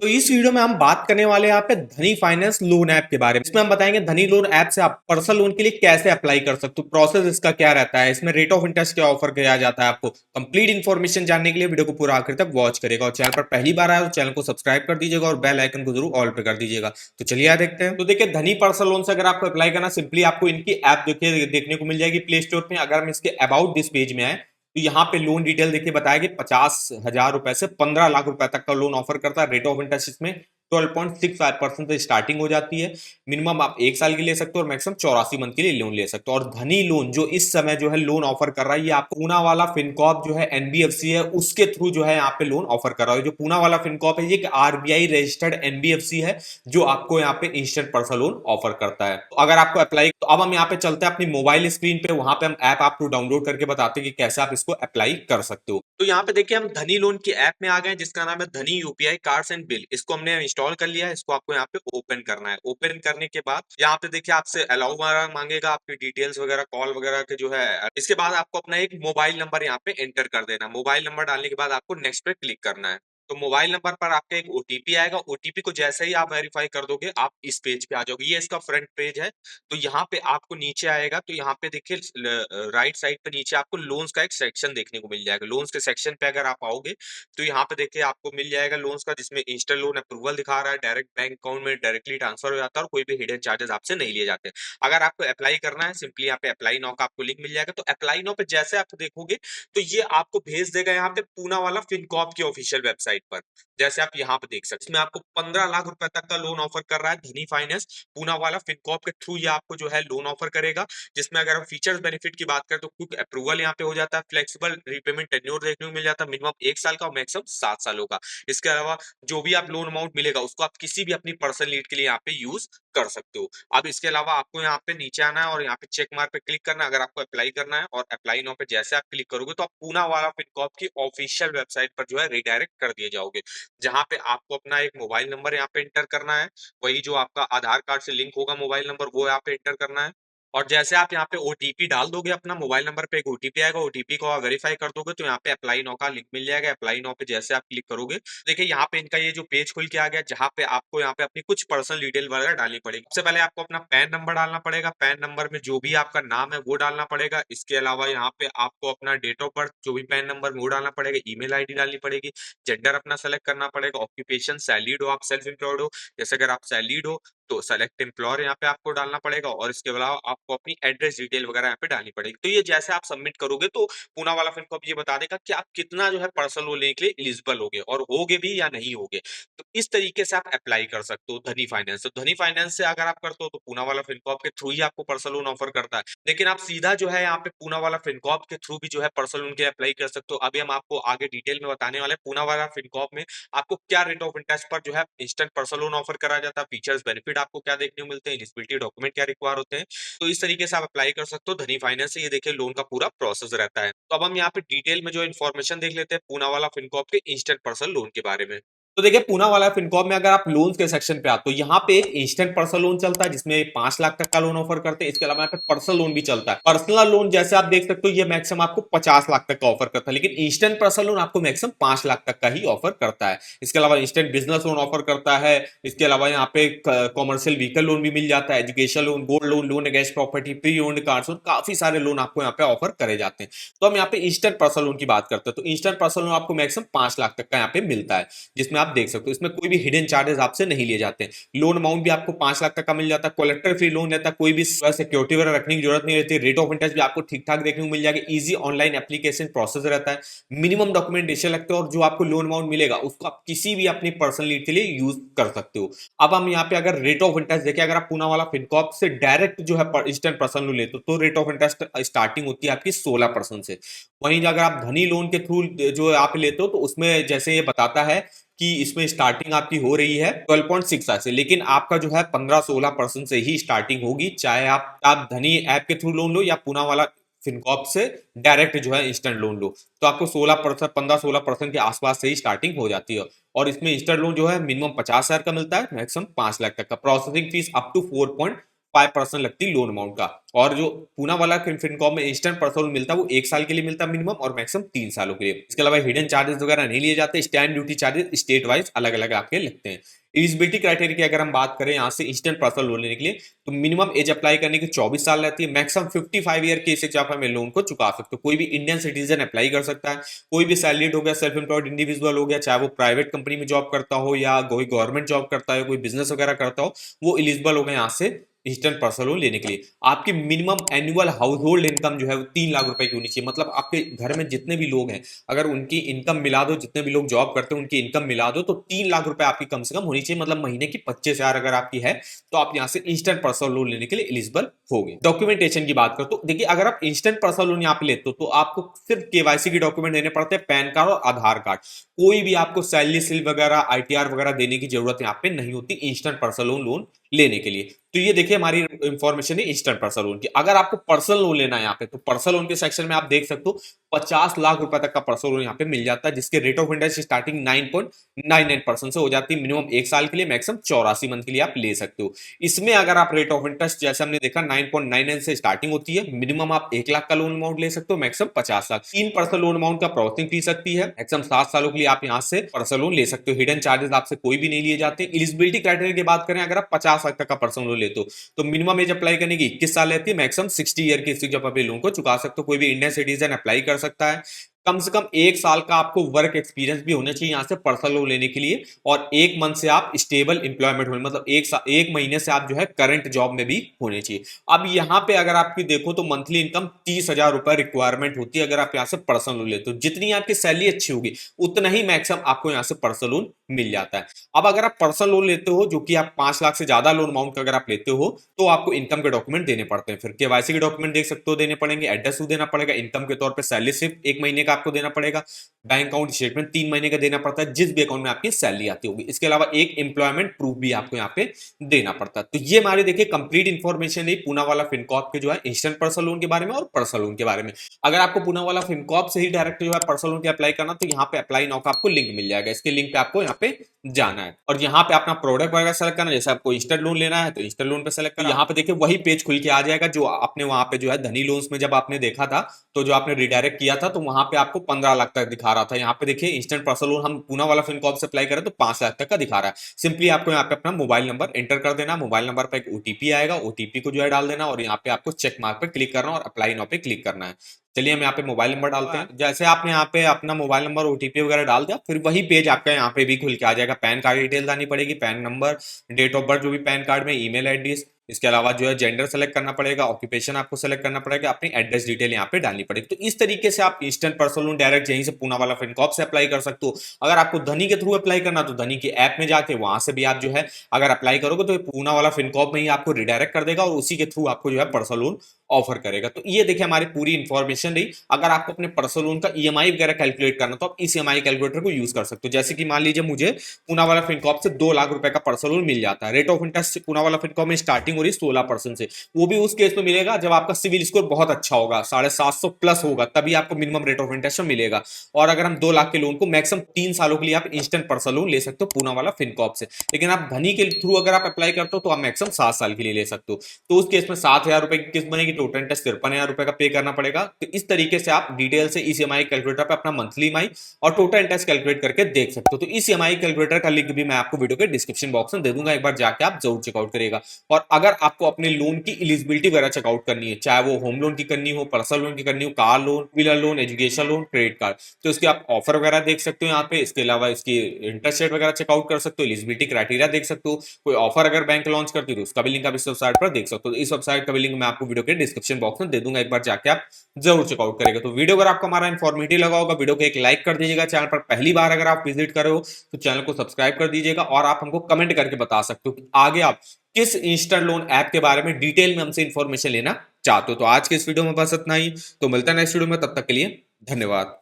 तो इस वीडियो में हम बात करने वाले हैं यहाँ पे धनी फाइनेंस लोन ऐप के बारे में। इसमें हम बताएंगे धनी लोन ऐप से आप पर्सनल लोन के लिए कैसे अप्लाई कर सकते हो, प्रोसेस इसका क्या रहता है, इसमें रेट ऑफ इंटरेस्ट क्या ऑफर किया जाता है। आपको कंप्लीट इन्फॉर्मेशन जानने के लिए वीडियो को पूरा आखिर तक वॉच करेगा और चैनल पर पहली बार आया तो चैनल को सब्सक्राइब कर दीजिएगा और बेल आइकन को जरूर ऑल पे कर दीजिएगा। तो चलिए यहाँ देखते हैं। तो देखिए धनी पर्सनल लोन से अगर आपको अप्लाई करना, सिंपली आपको इनकी ऐप देखिए देखने को मिल जाएगी प्ले स्टोर पे। अगर हम इसके अबाउट दिस पेज में आए तो यहाँ पे लोन डिटेल देखिए बताया कि 50,000 रुपए से 15 लाख रुपए तक का लोन ऑफर करता है। रेट ऑफ इंटरेस्ट इसमें 12.65% से स्टार्टिंग हो जाती है। मिनिमम आप 1 साल की ले सकते हो और मैक्सिमम 84 मंथ के लिए लोन ले सकते हो। और धनी लोन जो इस समय जो है लोन ऑफर कर रहा है, ये आपको पूना वाला फिनकॉर्प जो है एनबीएफसी है उसके थ्रू जो है यहाँ पे लोन ऑफर कर रहा है। जो पूना वाला फिनकॉर्प है ये आरबीआई रजिस्टर्ड एनबीएफसी है जो आपको यहाँ पे इंस्टेंट पर्सनल लोन ऑफर करता है। तो अगर आपको अप्लाई, तो अब हम यहाँ पे चलते हैं अपनी मोबाइल स्क्रीन पे, वहां पे हम ऐप आपको डाउनलोड करके बताते हैं कि कैसे आप इसको अप्लाई कर सकते हो। तो यहाँ पे देखिए हम धनी लोन की ऐप में आ गए जिसका नाम है धनी यूपीआई कार्ड्स एंड बिल। इसको हमने इंस्टॉल कर लिया है। इसको आपको यहाँ पे ओपन करना है। ओपन करने के बाद यहाँ पे देखिए आपसे अलाउ मांगेगा, आपकी डिटेल्स वगैरह कॉल वगैरह के जो है। इसके बाद आपको अपना एक मोबाइल नंबर यहाँ पे एंटर कर देना। मोबाइल नंबर डालने के बाद आपको नेक्स्ट पे क्लिक करना है। तो मोबाइल नंबर पर आपका एक ओटीपी आएगा। ओटीपी को जैसे ही आप वेरीफाई कर दोगे आप इस पेज पे आ जाओगे। ये इसका फ्रंट पेज है। तो यहाँ पे आपको नीचे आएगा तो यहाँ पे देखिए राइट साइड पे नीचे आपको लोन्स का एक सेक्शन देखने को मिल जाएगा। लोन्स के सेक्शन पे अगर आप आओगे तो यहाँ पे देखिए आपको मिल जाएगा लोन्स का, जिसमें इंस्टेंट लोन अप्रूवल दिखा रहा है, डायरेक्ट बैंक अकाउंट में डायरेक्टली ट्रांसफर हो जाता है और कोई भी हिडन चार्जेस आपसे नहीं लिए जाते। अगर आपको अप्लाई करना है सिंपली यहाँ पे अप्लाई नाउ का आपको लिंक मिल जाएगा। तो अप्लाई नाउ पे जैसे आप देखोगे तो ये आपको भेज देगा यहाँ पे पूना वाला फिनकॉर्प की ऑफिशियल वेबसाइट पर। जैसे आप यहाँ पे देख सकते हैं इसमें आपको 15 लाख रुपए तक का लोन ऑफर कर रहा है धनी फाइनेंस। पूना वाला फिनकॉर्प के थ्रू ये आपको जो है लोन ऑफर करेगा, जिसमें अगर हम फीचर्स बेनिफिट की बात करें तो क्विक अप्रूवल यहाँ पे हो जाता है, फ्लेक्सिबल रीपेमेंट टेन्योर देखने को मिल जाता है, मिनिमम 1 साल का और मैक्सिमम 7 सालों का। इसके अलावा जो भी आप लोन अमाउंट मिलेगा उसको आप किसी भी अपनी पर्सनल नीड के लिए यहाँ पे यूज कर सकते हो। अब इसके अलावा आपको यहाँ पे नीचे आना है और यहाँ पे चेक मार्क पे क्लिक करना है अगर आपको अप्लाई करना है। और अप्लाई नाउ पे जैसे आप क्लिक करोगे तो आप पूना वाला फिनकॉर्प की ऑफिशियल वेबसाइट पर जो है रिडायरेक्ट कर दिए जाओगे, जहां पे आपको अपना एक मोबाइल नंबर यहाँ पे एंटर करना है। वही जो आपका आधार कार्ड से लिंक होगा मोबाइल नंबर वो यहाँ पे एंटर करना है। और जैसे आप यहाँ पे ओटीपी डाल दोगे अपना मोबाइल नंबर पे एक ओटीपी आएगा, ओटीपी को आप वेरीफाई कर दोगे तो यहाँ पे अप्लाई नाउ का लिंक मिल जाएगा। अप्लाई नाउ पे जैसे आप क्लिक करोगे देखिए यहाँ पे इनका ये जो पेज खुल के आ गया, जहाँ पे आपको यहाँ पे अपनी कुछ पर्सनल डिटेल वगैरह डालनी पड़ेगी। सबसे पहले आपको अपना पैन नंबर डालना पड़ेगा। पैन नंबर में जो भी आपका नाम है वो डालना पड़ेगा। इसके अलावा यहाँ पे आपको अपना डेट ऑफ बर्थ जो भी पैन नंबर में वो डालना पड़ेगा। ईमेल आईडी डालनी पड़ेगी। जेंडर अपना सेलेक्ट करना पड़ेगा। ऑक्यूपेशन सैलरीड हो, आप सेल्फ एम्प्लॉयड हो, जैसे अगर आप सैलरीड हो तो सेलेक्ट एम्प्लॉयर यहाँ पे आपको डालना पड़ेगा। और इसके अलावा आपको अपनी एड्रेस डिटेल वगैरह यहाँ पे डालनी पड़ेगी। तो ये जैसे आप सबमिट करोगे तो पूना वाला फिनकॉर्प ये बता देगा कि आप कितना जो है पर्सनल लोन लेने के लिए एलिजिबल होगे और होगे भी या नहीं होगे। तो इस तरीके से आप अप्लाई कर सकते हो धनी फाइनेंस। तो धनी फाइनेंस से अगर आप करते हो तो पूना वाला फिनकॉर्प के थ्रू ही आपको पर्सनल लोन ऑफर करता है। लेकिन आप सीधा जो है यहाँ पे पूना वाला फिनकॉर्प के थ्रू भी जो है पर्सनल लोन के अप्लाई कर सकते हो। अभी हम आपको आगे डिटेल में बताने वाले पूना वाला फिनकॉर्प में आपको क्या रेट ऑफ इंटरेस्ट पर जो है इंस्टेंट पर्सनल लोन ऑफर करा जाता है, फीचर्स बेनिफिट आपको क्या देखने को मिलते हैं, एलिजिबिलिटी डॉक्यूमेंट क्या रिक्वायर होते हैं। तो इस तरीके से आप अप्लाई कर सकते हो धनी फाइनेंस से। ये देखिए लोन का पूरा प्रोसेस रहता है। तो अब हम यहाँ पे डिटेल में जो इन्फॉर्मेशन देख लेते हैं पूना वाला फिनकॉर्प के इंस्टेंट पर्सनल लोन के बारे में। तो देखिए पूना वाला फिनकॉर्प में अगर आप लोन्स के सेक्शन पे आते हो यहाँ पे एक इंस्टेंट पर्सनल लोन चलता है जिसमें 5 लाख तक का लोन ऑफर करते हैं। इसके अलावा यहाँ पे पर्सनल लोन भी चलता है। पर्सनल लोन जैसे आप देख सकते हो ये मैक्सिमम आपको 50 लाख तक का ऑफर करता है, लेकिन इंस्टेंट पर्सनल लोन आपको मैक्सिमम 5 लाख तक का ही ऑफर करता है। इसके अलावा इंस्टेंट बिजनेस लोन ऑफर करता है। इसके अलावा यहाँ पे कॉमर्शियल व्हीकल लोन भी मिल जाता है, education loan, gold loan, loan against property, pre owned cars, काफी सारे लोन आपको यहाँ पे ऑफर करे जाते हैं। तो हम यहाँ पे इंस्टेंट पर्सनल लोन की बात करते हैं तो इंस्टेंट पर्सनल लोन आपको मैक्सिमम 5 लाख तक का यहाँ पे मिलता है, जिसमें आप देख सकते हो इसमें कोई भी हिडन चार्जेस आपसे नहीं लिए जाते हैं। लोन अमाउंट भी आपको 5 लाख तक का मिल जाता है। कोलेक्टर फ्री लोन रहता है, कोई भी सिक्योरिटी वगैरह रखने की जरूरत नहीं रहती। रेट ऑफ इंटरेस्ट भी आपको ठीक ठाक देखने को मिल जाएगा। इजी ऑनलाइन एप्लीकेशन प्रोसेस रहता है। मिनिमम डॉक्यूमेंटेशन लगते हैं और जो आपको लोन अमाउंट मिलेगा उसको आप किसी भी अपनी पर्सनल नीड के लिए यूज कर सकते हो। अब हम यहाँ पे अगर रेट ऑफ इंटरेस्ट देखें, अगर आप पूना वाला फिनकॉर्प से डायरेक्ट जो है इंस्टेंट पर्सनल लोन लेते हो तो रेट ऑफ इंटरेस्ट स्टार्टिंग होती है आपकी 16% से। वहीं अगर आप धनी लोन के थ्रू जो आप लेते हो तो उसमें जैसे ये बताता है कि इसमें स्टार्टिंग आपकी हो रही है 12.6 से, लेकिन आपका जो है 15-16% से ही स्टार्टिंग होगी, चाहे आप धनी ऐप के थ्रू लोन लो या पूना वाला फिनकॉर्प से डायरेक्ट जो है इंस्टेंट लोन लो। तो आपको 16%, 15-16% के आसपास से ही स्टार्टिंग हो जाती है। और इसमें इंस्टेंट लोन जो है मिनिमम 50,000 का मिलता है, मैक्सिमम 5 लाख तक का। प्रोसेसिंग फीस अप टू 5% लगती लोन अमाउंट का। और जो पूना वाला फिनकॉर्प में इंस्टेंट पर्सनल लोन मिलता है वो 1 साल के लिए मिलता है मिनिमम, और मैक्सिमम 3 सालों के लिए। इसके अलावा हिडन चार्जेस वगैरह नहीं लिए जाते। Stamp duty charges state wise अलग अलग आपके लगते हैं। एलिजिबिलिटी क्राइटेरिया की अगर हम बात करें यहाँ से इंस्टेंट पर्सनल लोन लेने के लिए, तो मिनिमम एज अप्लाई करने की 24 साल रहती है। मैक्सिमम 55 ईयर के एज आप हमें लोन को चुका सकते हो। कोई भी इंडियन सिटीजन अप्लाई कर सकता है। कोई भी सैलरीड हो गया, सेल्फ एम्प्लॉयड इंडिविजुअल हो गया, चाहे वो प्राइवेट कंपनी में जॉब करता हो या कोई गवर्नमेंट जॉब करता है, कोई बिजनेस वगैरह करता हो, वो एलिजिबल हो गए यहाँ से इंस्टेंट पर्सनल लोन लेने के लिए। आपकी minimum annual house hold income जो है वो 3 लाख रुपए की होनी चाहिए। मतलब आपके घर में जितने भी लोग हैं, अगर उनकी इनकम मिला दो, जितने भी लोग जॉब करते हैं उनकी इनकम मिला दो, तो 3 लाख रुपए आपकी कम से कम होनी चाहिए। मतलब महीने की 25 हजार अगर आपकी है, तो आप यहाँ से इंस्टेंट पर्सनल लोन लेने के लिए एलिजिबल होगे। डॉक्यूमेंटेशन की बात करो तो देखिए, अगर आप इंस्टेंट पर्सनल लोन यहाँ पे लेते हो तो आपको सिर्फ केवाईसी के डॉक्यूमेंट देने पड़ते हैं, पैन कार्ड और आधार कार्ड। कोई भी आपको सैलरी स्लिप वगैरह, आईटीआर वगैरह देने की जरूरत यहाँ पे नहीं होती इंस्टेंट पर्सनल लोन लेने के लिए। तो ये देखिए हमारी इंफॉर्मेशन है इंस्टेंट पर्सनल लोन की। अगर आपको पर्सनल लोन लेना है यहाँ पे, तो पर्सनल लोन के सेक्शन में आप देख सकते हो 50 लाख रुपए तक का पर्सनल लोन यहाँ पे मिल जाता है, जिसके रेट ऑफ इंटरेस्ट स्टार्टिंग 9.99% से हो जाती है मिनिमम 1 साल के लिए, मैक्सिमम 84 मंथ के लिए आप ले सकते हो। इसमें अगर आप रेट ऑफ इंटरेस्ट जैसे हमने देखा 9.99 से स्टार्टिंग होती है, मिनिमम आप 1 लाख का लोन अमाउंट ले सकते हो, मैक्सिमम 50 लाख। 3% लोन अमाउंट का प्रोसेसिंग फीस सकती है, मैक्सिमम 7 सालों के लिए आप यहाँ से पर्सनल लोन ले सकते हो। हिडन चार्जेस आपसे कोई भी नहीं लिए जाते। एलिजिबिलिटी क्राइटेरिया की बात करें, अगर आप 50 लाख तक का पर्सनल लोन लेते हो तो मिनिमम एज अप्लाई करने की 21 साल रहती है, मैक्सिमम 60 ईयर की जब आप लोन को चुका सकते हो। कोई भी इंडियन सिटीजन अप्लाई कर सकता है। कम से कम 1 साल का आपको वर्क एक्सपीरियंस भी होना चाहिए यहाँ से पर्सनल लोन लेने के लिए, और 1 मंथ से आप स्टेबल एम्प्लॉयमेंट होने, मतलब 1 महीने से आप जो है करंट जॉब में भी होने चाहिए। अब यहाँ पे अगर आपकी देखो तो मंथली इनकम 30,000 रुपए रिक्वायरमेंट होती है अगर आप यहाँ से पर्सनल लोन लेते हो। जितनी आपकी सैलरी अच्छी होगी उतना ही मैक्सिमम आपको यहाँ से पर्सनल लोन मिल जाता है। अब अगर आप पर्सनल लोन लेते हो, जो कि आप 5 लाख से ज्यादा लोन अमाउंट का अगर आप लेते हो, तो आपको इनकम के डॉक्यूमेंट देने पड़ते हैं। फिर केवाईसी के डॉक्यूमेंट देख सकते हो देने पड़ेंगे, एड्रेस देना पड़ेगा, इनकम के तौर पर सैलरी सिर्फ 1 महीने का आपको देना पड़ेगा, बैंक अकाउंट स्टेटमेंट 3 महीने का देना पड़ता है जिस भी अकाउंट में आपकी सैलरी आती होगी। इसके अलावा एक एम्प्लॉयमेंट प्रूफ भी आपको यहाँ पे देना पड़ता है। तो ये हमारे देखिए कंप्लीट इंफॉर्मेशन है पूना वाला फिनकॉर्प के जो है इंस्टेंट पर्सनल लोन के बारे में और पर्सनल लोन के बारे में। अगर आपको पूना वाला फिनकॉर्प से ही डायरेक्ट जो है पर्सनल लोन के अप्लाई करना, तो यहाँ पे अप्लाई नाउ का आपको लिंक मिल जाएगा। इसके लिंक पे आपको यहाँ पे जाना है और यहाँ पे अपना प्रोडक्ट वगैरह सेलेक्ट करना है। जैसे आपको इंस्टेंट लोन लेना है तो इंस्टेंट लोन पे सेलेक्ट करना, यहाँ पे देखिए वही पेज खुल के आ जाएगा जो आपने वहां पे जो है धनी लोन्स में जब आपने देखा था, तो जो आपने रिडायरेक्ट किया था तो वहां पे आपको 15 लाख तक दिखा रहा था। यहाँ पे देखिए इंस्टेंट पर्सनल लोन हम पूना वाला फिनकॉर्प से अप्लाई करें तो 5 लाख तक का दिखा रहा है। सिंपली आपको यहाँ पे अपना मोबाइल नंबर एंटर कर देना, मोबाइल नंबर पे एक ओटीपी आएगा, ओटीपी को जो है डाल देना और यहाँ पे आपको चेक मार्क पे क्लिक करना और अप्लाई नाउ पे क्लिक करना है। चलिए हम यहाँ पे मोबाइल नंबर डालते हैं। जैसे आपने यहाँ पे अपना मोबाइल नंबर ओटीपी वगैरह डाल दिया, फिर वही पेज आपका यहाँ पे भी खुल के आ जाएगा। पैन कार्ड डिटेल डालनी पड़ेगी, PAN number, date of birth जो भी पैन कार्ड में, ईमेल एड्रेस, इसके अलावा जो है जेंडर सेलेक्ट करना पड़ेगा, ऑक्यूपेशन आपको सेलेक्ट करना पड़ेगा, अपनी एड्रेस डिटेल यहाँ पे डालनी पड़ेगी। तो इस तरीके से आप इंस्टेंट पर्सनल लोन डायरेक्ट यहीं से पूना वाला फिनकॉर्प से अप्लाई कर सकते हो। अगर आपको धनी के थ्रू अप्लाई करना तो धनी की ऐप में जाके वहां से भी आप जो है अगर अप्लाई करोगे तो पूना वाला फिनकॉर्प में ही आपको रिडायरेक्ट कर देगा और उसी के थ्रू आपको जो है पर्सनल लोन ऑफर करेगा। तो ये देखिए हमारी पूरी इंफॉर्मेशन रही। अगर आपको अपने पर्सनल लोन का ईएमआई वगैरह कैलकुलेट करना तो आप इस ईएमआई कैलकुलेटर को यूज कर सकते हो। जैसे कि मान लीजिए मुझे पूना वाला फिनकॉर्प से 2 लाख रुपए का पर्सनल लोन मिल जाता है, रेट ऑफ इंटरेस्ट पूना वाला फिनकॉर्प में स्टार्टिंग हो रही है 16% से। वो भी उस केस में मिलेगा जब आपका सिविल स्कोर बहुत अच्छा होगा, 750 प्लस होगा, तभी आपको मिनिमम रेट ऑफ इंटरेस्ट मिलेगा। और अगर हम 2 लाख के लोन को मैक्सिमम 3 सालों के लिए आप इंस्टेंट पर्सनल लोन ले सकते हो पूना वाला फिनकॉर्प से। लेकिन आप धनी के थ्रू अगर आप अप्लाई करते हो तो आप मैक्सिमम 7 साल के लिए ले सकते हो। तो उस केस में 7,000 रुपए की किस्त बनेगी, टोटल इंटरेस्ट 53,000 रुपए का पे करना पड़ेगा। तो इस तरीके से आप डिटेल से इस ईएमआई कैलकुलेटर पे अपना मंथली ईएमआई और टोटल इंटरेस्ट कैलकुलेट करके देख सकते हो। तो इस ईएमआई कैलकुलेटर का लिंक भी मैं आपको वीडियो के डिस्क्रिप्शन बॉक्स में दे दूंगा, एक बार जाके आप जरूर चेकआउट करिएगा। और अगर आपको अपने लोन की एलिजिबिलिटी वगैरह चेकआउट करनी है, चाहे वो होम लोन की करनी हो, पर्सनल लोन की करनी हो, car loan, wheeler loan, education loan, credit card, तो इसके आप ऑफर वगैरह देख सकते हो यहाँ पे। इसके अलावा इसकी इंटरेस्ट रेट वगैरह चेकआउट कर सकते हो, एलिजिबिलिटी क्राइटेरिया देख सकते हो। कोई ऑफर अगर बैंक लॉन्च करती है तो उसका भी लिंक आप इस वेबसाइट पर देख सकते हो। इस वेबसाइट का भी लिंक मैं आपको वीडियो के डिस्क्रिप्शन बॉक्स में दे दूंगा, एक बार जाके आप जरूर चेकआउट करेगा। तो वीडियो अगर आपको हमारा इन्फॉर्मेटिव लगा होगा, वीडियो को एक लाइक कर दीजिएगा। चैनल पर पहली बार अगर आप विजिट कर रहे हो तो चैनल को सब्सक्राइब कर दीजिएगा और आप हमको कमेंट करके बता सकते हो कि आगे आप किस इंस्टेंट लोन ऐप के बारे में डिटेल में हमसे इंफॉर्मेशन लेना चाहते हो। तो आज के इस वीडियो में बस इतना ही, तो मिलता है नेक्स्ट वीडियो में, तब तक के लिए धन्यवाद।